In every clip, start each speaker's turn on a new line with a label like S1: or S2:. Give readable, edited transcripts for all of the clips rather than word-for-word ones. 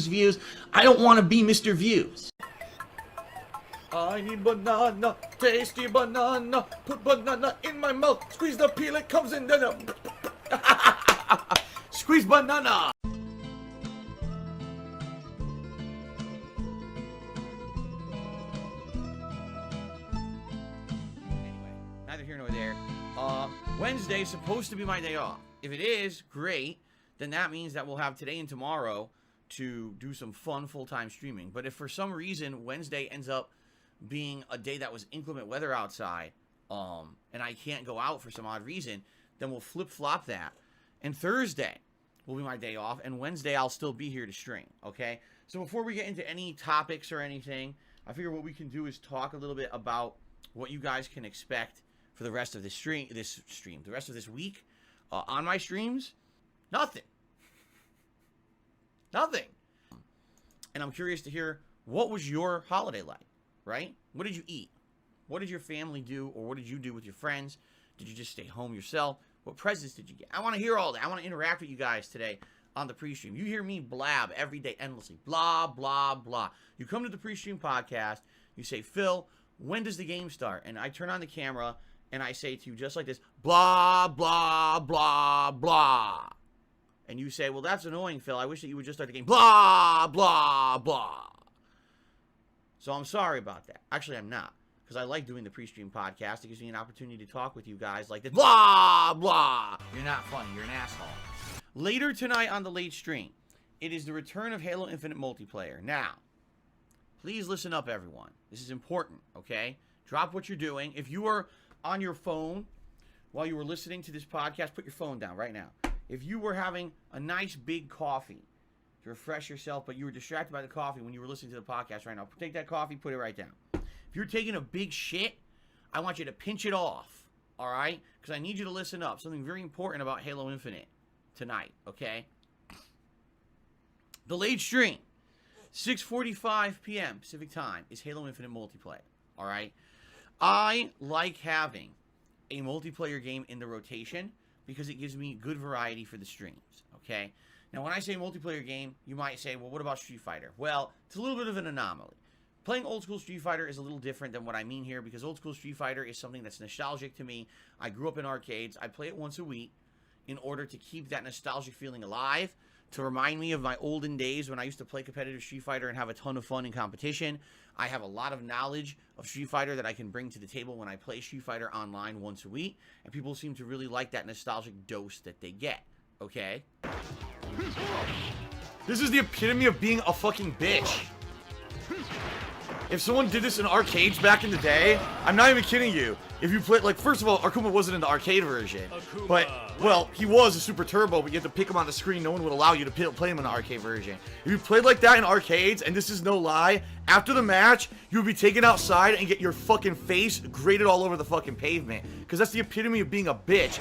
S1: views. I don't want to be Mr. Views. I need banana, tasty banana, put banana in my mouth, squeeze the peel, it comes in, then squeeze banana. Anyway, neither here nor there. Wednesday's supposed to be my day off. If it is, great. Then that means that we'll have today and tomorrow to do some fun full-time streaming. But if for some reason Wednesday ends up being a day that was inclement weather outside, and I can't go out for some odd reason, then we'll flip-flop that. And Thursday will be my day off, and Wednesday I'll still be here to stream, okay? So before we get into any topics or anything, I figure what we can do is talk a little bit about what you guys can expect for the rest of this the rest of this week on my streams. Nothing. And I'm curious to hear, what was your holiday like, right? What did you eat? What did your family do, or what did you do with your friends? Did you just stay home yourself? What presents did you get? I want to hear all that. I want to interact with you guys today on the pre-stream. You hear me blab every day endlessly. Blah, blah, blah. You come to the pre-stream podcast. You say, Phil, when does the game start? And I turn on the camera, and I say to you just like this, blah, blah, blah, blah. And you say, well, that's annoying, Phil. I wish that you would just start the game. Blah, blah, blah. So I'm sorry about that. Actually, I'm not. Because I like doing the pre-stream podcast. It gives me an opportunity to talk with you guys like this. Blah, blah. You're not funny. You're an asshole. Later tonight on the late stream, it is the return of Halo Infinite multiplayer. Now, please listen up, everyone. This is important, okay? Drop what you're doing. If you are on your phone while you were listening to this podcast, put your phone down right now. If you were having a nice big coffee to refresh yourself, but you were distracted by the coffee when you were listening to the podcast right now, take that coffee, put it right down. If you're taking a big shit, I want you to pinch it off, all right? Because I need you to listen up. Something very important about Halo Infinite tonight, okay? The late stream, 6:45 p.m. Pacific time, is Halo Infinite multiplayer, all right? I like having a multiplayer game in the rotation because it gives me good variety for the streams, okay? Now, when I say multiplayer game, you might say, well, what about Street Fighter? Well, it's a little bit of an anomaly. Playing old school Street Fighter is a little different than what I mean here, because old school Street Fighter is something that's nostalgic to me. I grew up in arcades. I play it once a week in order to keep that nostalgic feeling alive, to remind me of my olden days when I used to play competitive Street Fighter and have a ton of fun in competition. I have a lot of knowledge of Street Fighter that I can bring to the table when I play Street Fighter online once a week, and people seem to really like that nostalgic dose that they get, okay? This is the epitome of being a fucking bitch. If someone did this in arcades back in the day, I'm not even kidding you. If you played, like, first of all, Akuma wasn't in the arcade version. But, well, he was a Super Turbo, but you had to pick him on the screen. No one would allow you to play him in the arcade version. If you played like that in arcades, and this is no lie, after the match, you would be taken outside and get your fucking face grated all over the fucking pavement. Because that's the epitome of being a bitch.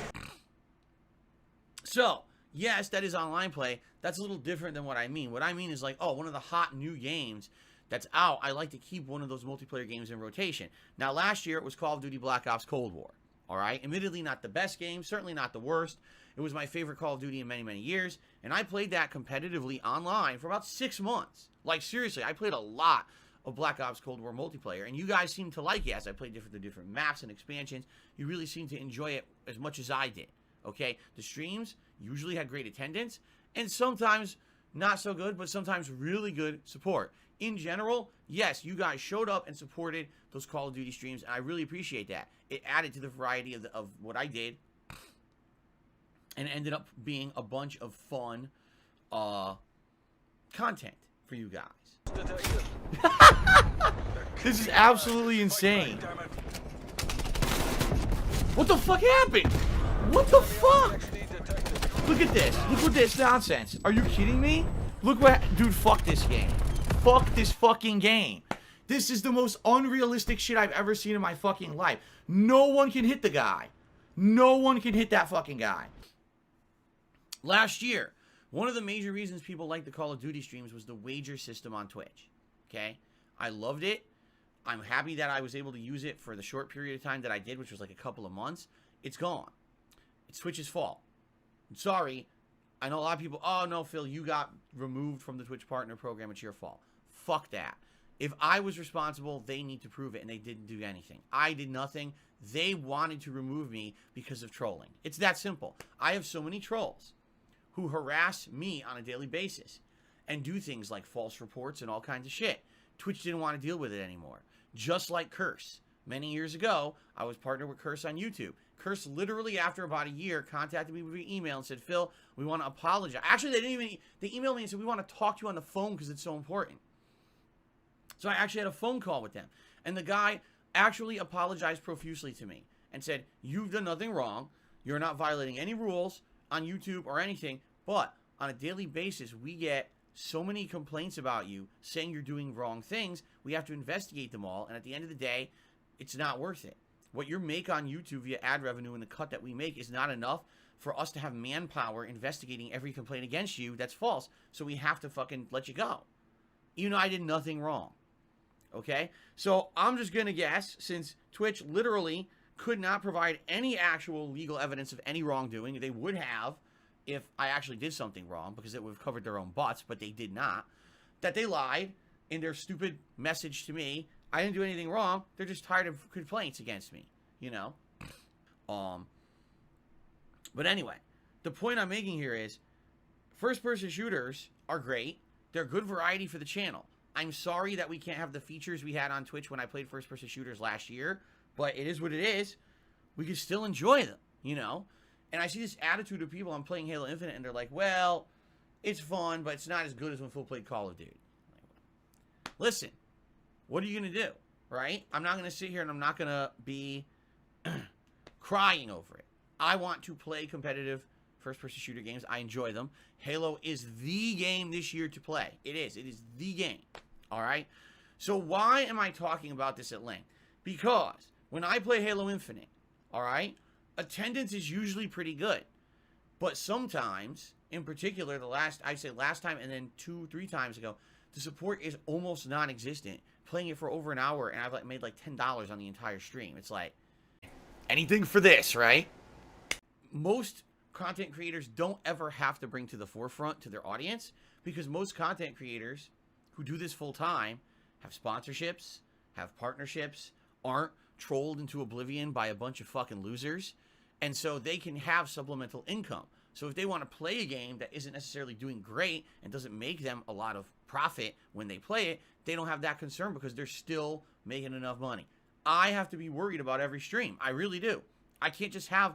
S1: So, yes, that is online play. That's a little different than what I mean. What I mean is like, oh, one of the hot new games that's out, I like to keep one of those multiplayer games in rotation. Now, last year, it was Call of Duty Black Ops Cold War, all right? Admittedly, not the best game, certainly not the worst. It was my favorite Call of Duty in many, many years, and I played that competitively online for about 6 months. Like, seriously, I played a lot of Black Ops Cold War multiplayer, and you guys seem to like it as I played the different maps and expansions. You really seem to enjoy it as much as I did, okay? The streams usually had great attendance, and sometimes not so good, but sometimes really good support. In general, yes, you guys showed up and supported those Call of Duty streams, and I really appreciate that. It added to the variety of what I did, and ended up being a bunch of fun content for you guys. This is absolutely insane. What the fuck happened? What the fuck? Look at this. Look at this nonsense. Are you kidding me? Look what... Dude, fuck this game. Fuck this fucking game. This is the most unrealistic shit I've ever seen in my fucking life. No one can hit the guy. No one can hit that fucking guy. Last year, one of the major reasons people liked the Call of Duty streams was the wager system on Twitch. Okay? I loved it. I'm happy that I was able to use it for the short period of time that I did, which was like a couple of months. It's gone. It's Twitch's fault. I'm sorry. I know a lot of people, oh, no, Phil, you got removed from the Twitch Partner Program. It's your fault. Fuck that. If I was responsible, they need to prove it, and they didn't do anything. I did nothing. They wanted to remove me because of trolling. It's that simple. I have so many trolls who harass me on a daily basis and do things like false reports and all kinds of shit. Twitch didn't want to deal with it anymore. Just like Curse. Many years ago, I was partnered with Curse on YouTube. Curse literally after about a year contacted me via email and said, Phil, we want to apologize. Actually, they emailed me and said, we want to talk to you on the phone because it's so important. So I actually had a phone call with them. And the guy actually apologized profusely to me and said, you've done nothing wrong. You're not violating any rules on YouTube or anything. But on a daily basis, we get so many complaints about you saying you're doing wrong things. We have to investigate them all. And at the end of the day, it's not worth it. What you make on YouTube via ad revenue and the cut that we make is not enough for us to have manpower investigating every complaint against you that's false. So we have to fucking let you go. Even though I did nothing wrong. Okay? So I'm just going to guess, since Twitch literally could not provide any actual legal evidence of any wrongdoing, they would have if I actually did something wrong, because it would have covered their own butts, but they did not, that they lied in their stupid message to me. I didn't do anything wrong. They're just tired of complaints against me, you know? But anyway, the point I'm making here is first-person shooters are great. They're good variety for the channel. I'm sorry that we can't have the features we had on Twitch when I played first-person shooters last year, but it is what it is. We can still enjoy them, you know? And I see this attitude of people, I'm playing Halo Infinite, and they're like, well, it's fun, but it's not as good as when Phil played Call of Duty. Listen, what are you going to do, right? I'm not going to sit here and I'm not going to be crying over it. I want to play competitive first-person shooter games. I enjoy them. Halo is the game this year to play. It is. It is the game. All right? So why am I talking about this at length? Because when I play Halo Infinite, all right, attendance is usually pretty good. But sometimes, in particular, I'd say last time and then 2-3 times ago, the support is almost non-existent. Playing it for over an hour, and I've made like $10 on the entire stream. It's like, anything for this, right? Most content creators don't ever have to bring to the forefront to their audience, because most content creators who do this full time have sponsorships, have partnerships, aren't trolled into oblivion by a bunch of fucking losers, and so they can have supplemental income. So if they want to play a game that isn't necessarily doing great and doesn't make them a lot of profit when they play it, they don't have that concern because they're still making enough money. I have to be worried about every stream. I really do. I can't just have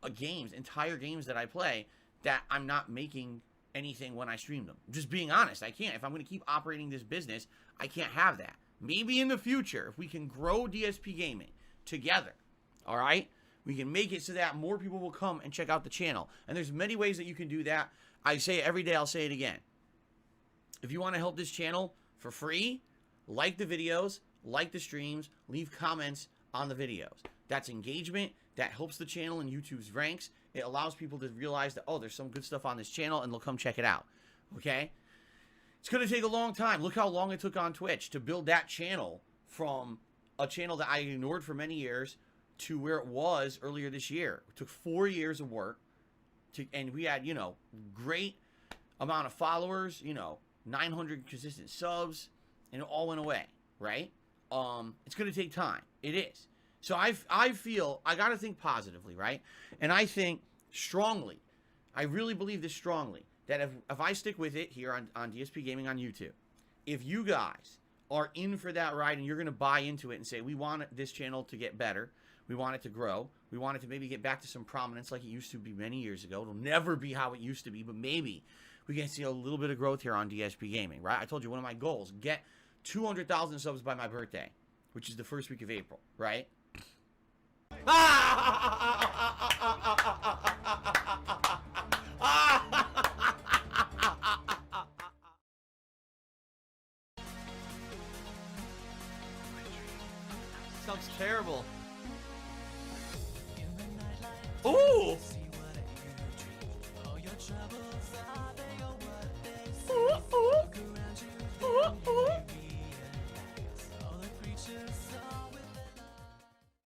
S1: entire games that I play that I'm not making anything when I stream them. Just being honest, I can't. If I'm going to keep operating this business, I can't have that. Maybe in the future, if we can grow DSP Gaming together, all right, we can make it so that more people will come and check out the channel. And there's many ways that you can do that. I say it every day, I'll say it again. If you want to help this channel for free, like the videos, like the streams, leave comments on the videos. That's engagement. That helps the channel in YouTube's ranks. It allows people to realize that, oh, there's some good stuff on this channel, and they'll come check it out. Okay? It's going to take a long time. Look how long it took on Twitch to build that channel from a channel that I ignored for many years to where it was earlier this year. It took 4 years of work, and we had, you know, great amount of followers, you know, 900 consistent subs, and it all went away, right? It's going to take time. It is. So I feel, I got to think positively, right? And I think strongly, I really believe this strongly, that if I stick with it here on DSP Gaming on YouTube, if you guys are in for that ride and you're going to buy into it and say, we want this channel to get better, we want it to grow, we want it to maybe get back to some prominence like it used to be many years ago. It'll never be how it used to be, but maybe we can see a little bit of growth here on DSP Gaming, right? I told you one of my goals, get 200,000 subs by my birthday, which is the first week of April, right? Sounds terrible. Ooh!